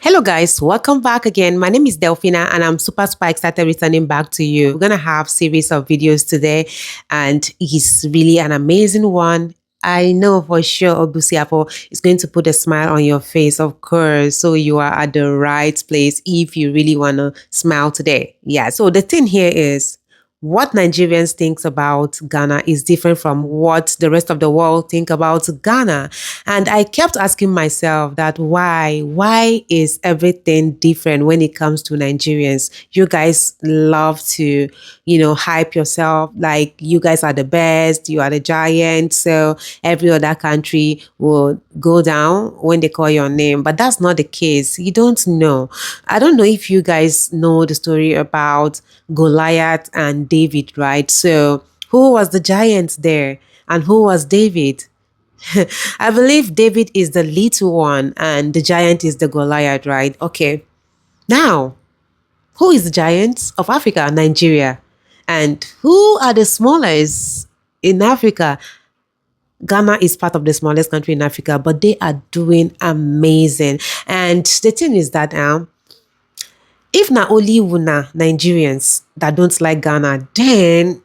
Hello guys, welcome back again. My name is Delphina and I'm super excited returning back to you. We're gonna have series of videos today and it's really an amazing one. I know for sure Obusiapo is going to put a smile on your face, of course. So you are at the right place if you really want to smile today. Yeah, so the thing here is what Nigerians think about Ghana is different from what the rest of the world think about Ghana. And I kept asking myself that why is everything different when it comes to Nigerians? You guys love to, hype yourself like you guys are the best, you are the giant. So every other country will go down when they call your name. But that's not the case. You don't know. I don't know if you guys know the story about Goliath and David, right? So who was the giant there and who was David? I believe David is the little one and the giant is the Goliath, right? Okay. Now, who is the giant of Africa? Nigeria. And who are the smallest in Africa? Ghana is part of the smallest country in Africa, but they are doing amazing. And the thing is that if not only una Nigerians that don't like Ghana, then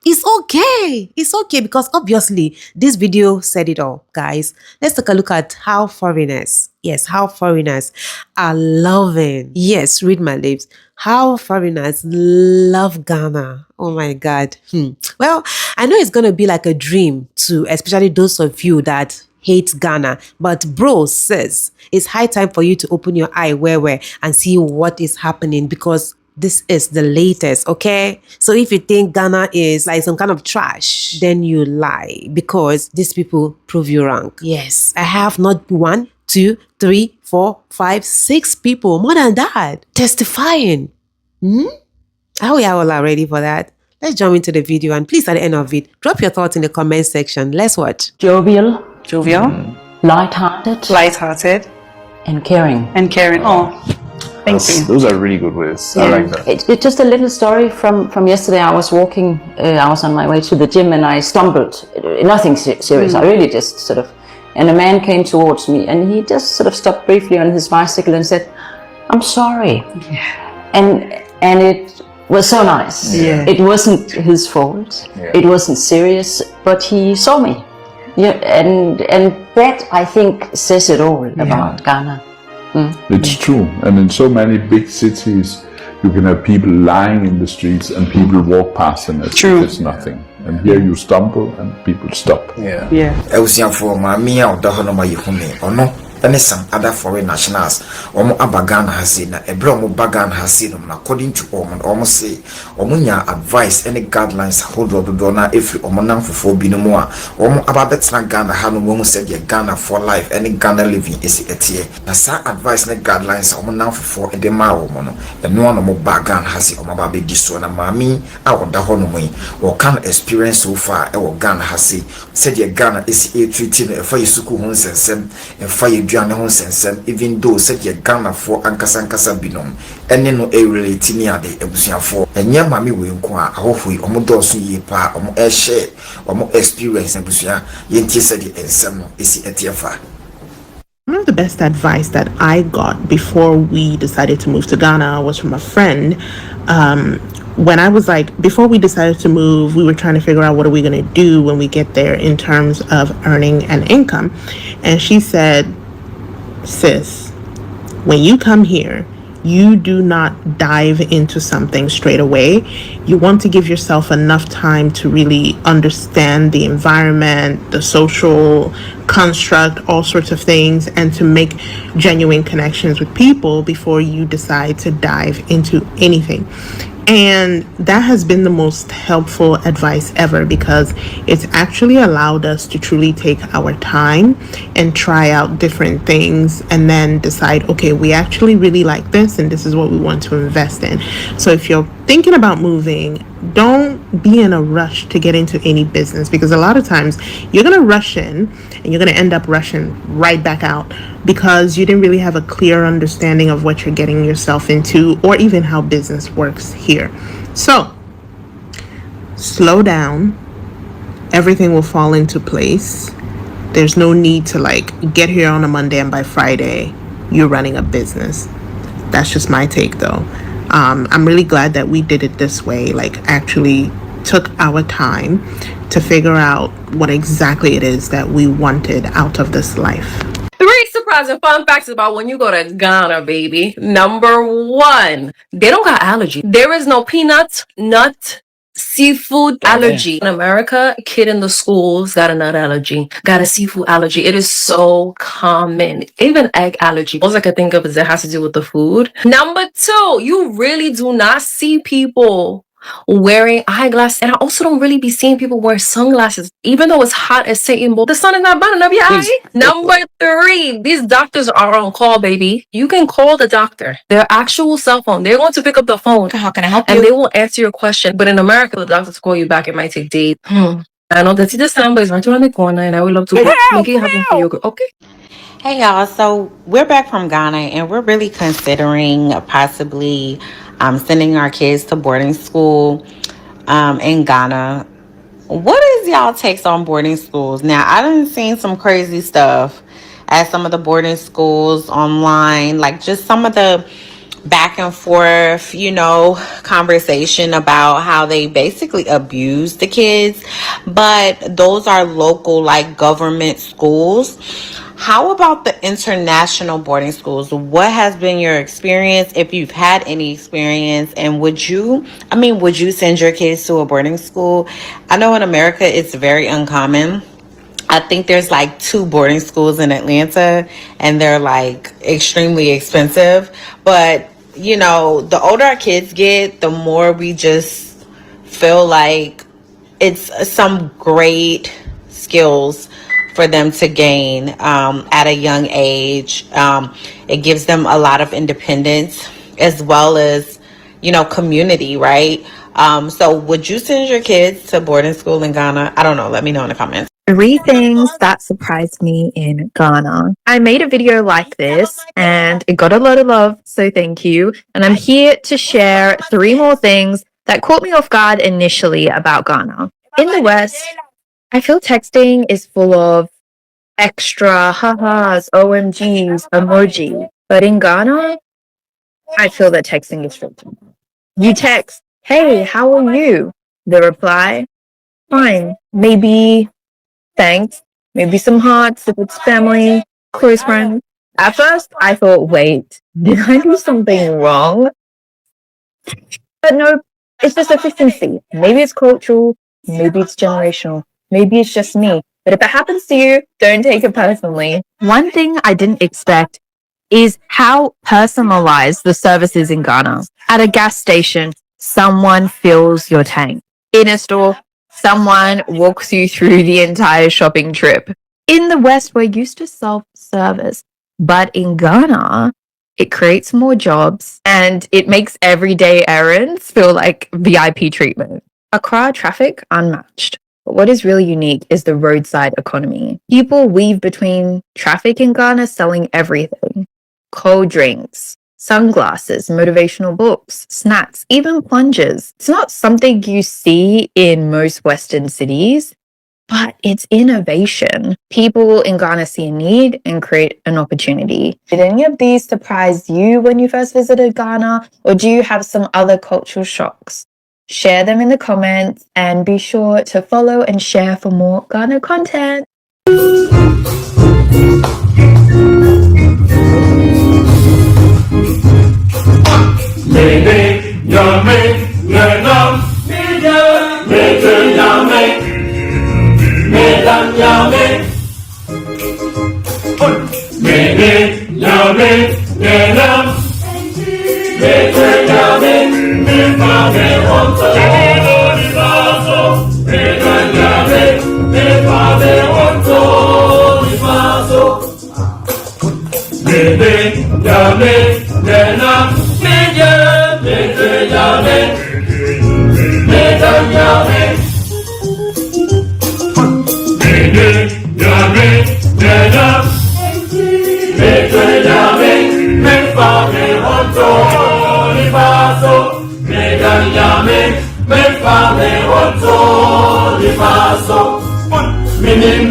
it's okay. It's okay because obviously this video said it all, guys. Let's take a look at how foreigners are loving. Yes, read my lips. How foreigners love Ghana. Oh my God. Well, I know it's going to be like a dream to especially those of you that hate Ghana. But bro, sis, it's high time for you to open your eye where and see what is happening because this is the latest, okay? So if you think Ghana is like some kind of trash, then you lie because these people prove you wrong. Yes, I have not 1, 2, 3, 4, 5, 6 people, more than that, testifying. Are we all are ready for that? Let's jump into the video and please at the end of it, drop your thoughts in the comment section. Let's watch. Jovial, light-hearted, and caring. Oh, thank you. Those are really good words. Yeah. I like that. It's just a little story from yesterday. I was walking, I was on my way to the gym and I stumbled. Nothing serious, I really just sort of, and a man came towards me and he just sort of stopped briefly on his bicycle and said, "I'm sorry." Yeah. And it was so nice. Yeah. It wasn't his fault. Yeah. It wasn't serious, but he saw me. Yeah, and that I think says it all about Ghana. It's true. And in so many big cities, you can have people lying in the streets and people walk past them as if it's nothing. And here you stumble and people stop. Yeah. And some other foreign nationals Abagan has seen a Bromo Bagan has seen them according to almost say Omunya advice any guidelines hold the donor if you omonam for binomoa about that's not Ghana Hanu said your Ghana for life any Ghana living is it here. Nasa advice and guidelines omonam for a demaro mono and no one more bagan has it on my baby disona mami out the honome or can experience so far our Ghana has said your Ghana is a treating a fire suku hons and sem and fire even though said your Ghana for Ankasa binom and no a relating near the Ebusia for and young mammy will inquire hopefully omodosu ye pa air share or more experience and Busia yenti said and some is it TFA. One of the best advice that I got before we decided to move to Ghana was from a friend. When I was before we decided to move, we were trying to figure out what are we going to do when we get there in terms of earning an income. And she said, "Sis, when you come here, you do not dive into something straight away. You want to give yourself enough time to really understand the environment, the social construct, all sorts of things, and to make genuine connections with people before you decide to dive into anything." And that has been the most helpful advice ever because it's actually allowed us to truly take our time and try out different things and then decide, okay, we actually really like this and this is what we want to invest in. So if you're thinking about moving, don't be in a rush to get into any business because a lot of times you're going to rush in and you're going to end up rushing right back out because you didn't really have a clear understanding of what you're getting yourself into or even how business works here. So slow down. Everything will fall into place. There's no need to get here on a Monday and by Friday you're running a business. That's just my take, though. I'm really glad that we did it this way, like actually took our time to figure out what exactly it is that we wanted out of this life. 3 surprising fun facts about when you go to Ghana, baby. Number 1, they don't got allergy. There is no peanut, nut, seafood allergy. In America, a kid in the schools got a nut allergy, got a seafood allergy. It is so common. Even egg allergy. All I can think of is it has to do with the food. Number 2, you really do not see people wearing eyeglasses, and I also don't really be seeing people wear sunglasses, even though it's hot as Satan. The sun is not burning up your eye. Number 3, these doctors are on call, baby. You can call the doctor. Their actual cell phone. They're going to pick up the phone. How can I help you? And they will answer your question. But in America, the doctors call you back. It might take days. I know that this number is right around the corner, and I would love to make it happen for you. Okay. Hey y'all, so we're back from Ghana and we're really considering possibly sending our kids to boarding school in Ghana. What is y'all takes on boarding schools? Now, I done seen some crazy stuff at some of the boarding schools online, like just some of the back and forth, conversation about how they basically abuse the kids, but those are local, like government schools. How about the international boarding schools? What has been your experience, if you've had any experience, and would you send your kids to a boarding school? I know in America it's very uncommon. I think there's like 2 boarding schools in Atlanta and they're like extremely expensive. But, the older our kids get, the more we just feel like it's some great skills for them to gain at a young age. It gives them a lot of independence as well as, community, right? So would you send your kids to boarding school in Ghana? I don't know. Let me know in the comments. 3 things that surprised me in Ghana. I made a video like this and it got a lot of love, so thank you. And I'm here to share 3 more things that caught me off guard initially about Ghana. In the West, I feel texting is full of extra ha-has, OMGs, emoji. But in Ghana, I feel that texting is filtered. You text, hey, how are you? The reply, fine, maybe thanks, maybe some hearts if it's family, close friends. At first, I thought, wait, did I do something wrong? But no, it's just efficiency. Maybe it's cultural, maybe it's generational, maybe it's just me. But if it happens to you, don't take it personally. One thing I didn't expect is how personalized the service is in Ghana. At a gas station, someone fills your tank. In a store, someone walks you through the entire shopping trip. In the West, we're used to self-service, but in Ghana, it creates more jobs and it makes everyday errands feel like VIP treatment. Accra traffic, unmatched. But what is really unique is the roadside economy. People weave between traffic in Ghana selling everything. Cold drinks, sunglasses, motivational books, snacks, even plungers. It's not something you see in most Western cities, but it's innovation. People in Ghana see a need and create an opportunity. Did any of these surprise you when you first visited Ghana, or do you have some other cultural shocks? Share them in the comments and be sure to follow and share for more Ghana content. Meaning,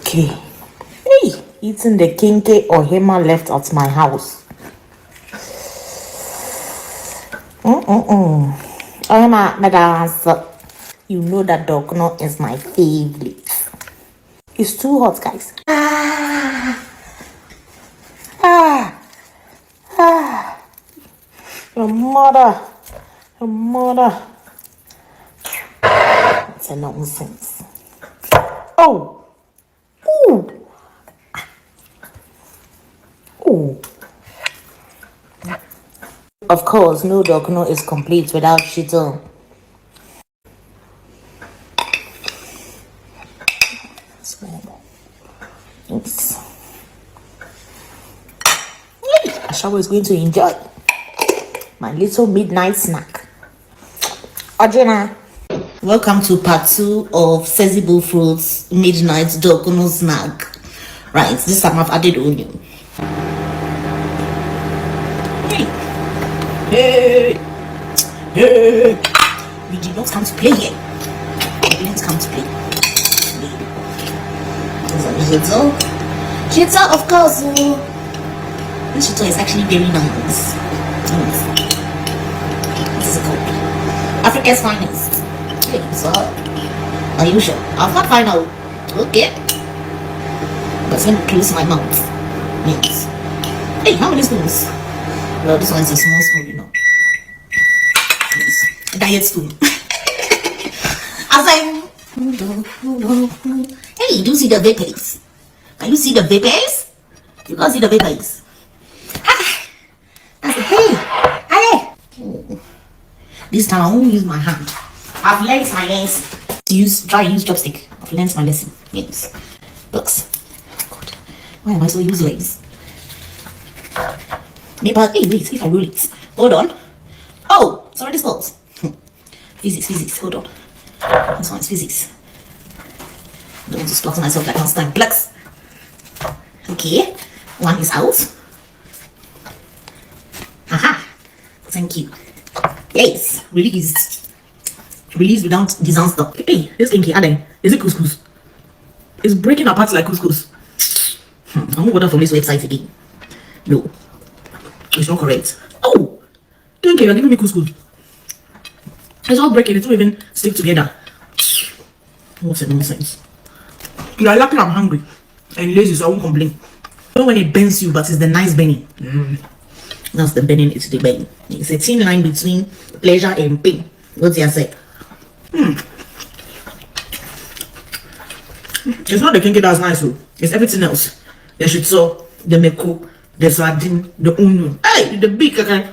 Okay. Hey, eating the kinke or hema left at my house. Ohema, Megas. You know that dogno is my favorite. It's too hot, guys. Your mother. It's a nonsense. Oh. Ooh. Of course, no dogno is complete without shito. Oops. Ashawo is going to enjoy my little midnight snack. Audrina, welcome to part 2 of Sensible Fruits midnight dogno snack. Right, this time I've added onion. Hey. We did not come to play here. We didn't come to play. Shito, of course. This shito is actually very nice. This is a copy. Africa's finest. Okay, so are you sure? I'll not find out. Okay. But let me close my mouth. Yes. Hey, how many spoons? Well, this one is a small spoon, you know. Yes. A diet spoon. I was like, hey, do you see the vapors? Can you see the vapors? You can't see the vapors. I said, hey. This time I won't use my hand. I've learned my lesson. Try and use chopstick. I've learned my lesson. Yes. Books. God, why am I so useless? Maybe, hey, wait, if I roll it. Hold on. Oh, it's already spoiled. Physics, hold on. This one is physics. I don't want to splatter myself like last time. Blocks. Okay, one is out. Aha, thank you. Yes, released. Released without disaster. Hey, this kinky, Aden. Is it couscous? It's breaking apart like couscous. I won't order from this website again. No, it's not correct. Oh, thank you. You're giving me couscous. It's all breaking. It won't even stick together. What's the nonsense? You are lucky I'm hungry and lazy, so I won't complain. Not when it bends you, but it's the nice bending. That's the bending. It's the bending. It's a thin line between pleasure and pain. What's your say? It's not the kinky that's nice, though. It's everything else. The shitso, the meko, the sardine, the onion. Hey, the big okay.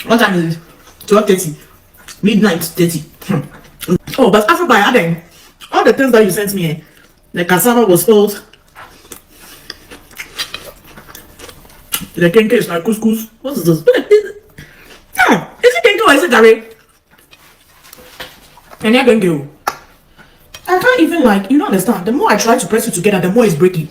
What time is it? 12:30. Midnight 30. Oh, but after by adding all the things that you sent me, the cassava was old. The kenke is like couscous. What is this? Is it kenke or is it gari? And you're kenke. I can't even you don't understand. The more I try to press it together, the more it's breaking.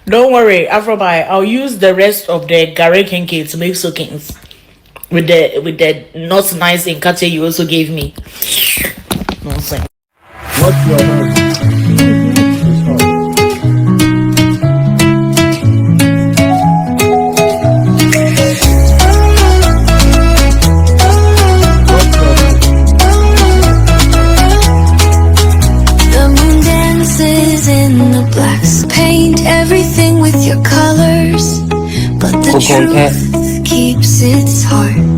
Don't worry, Afrobai. I'll use the rest of the gari kenke to make soakings with the not nice inkate you also gave me. Nonsense. What's your name? The moon dances in the blacks. Paint everything with your colors, but the truth keeps its heart.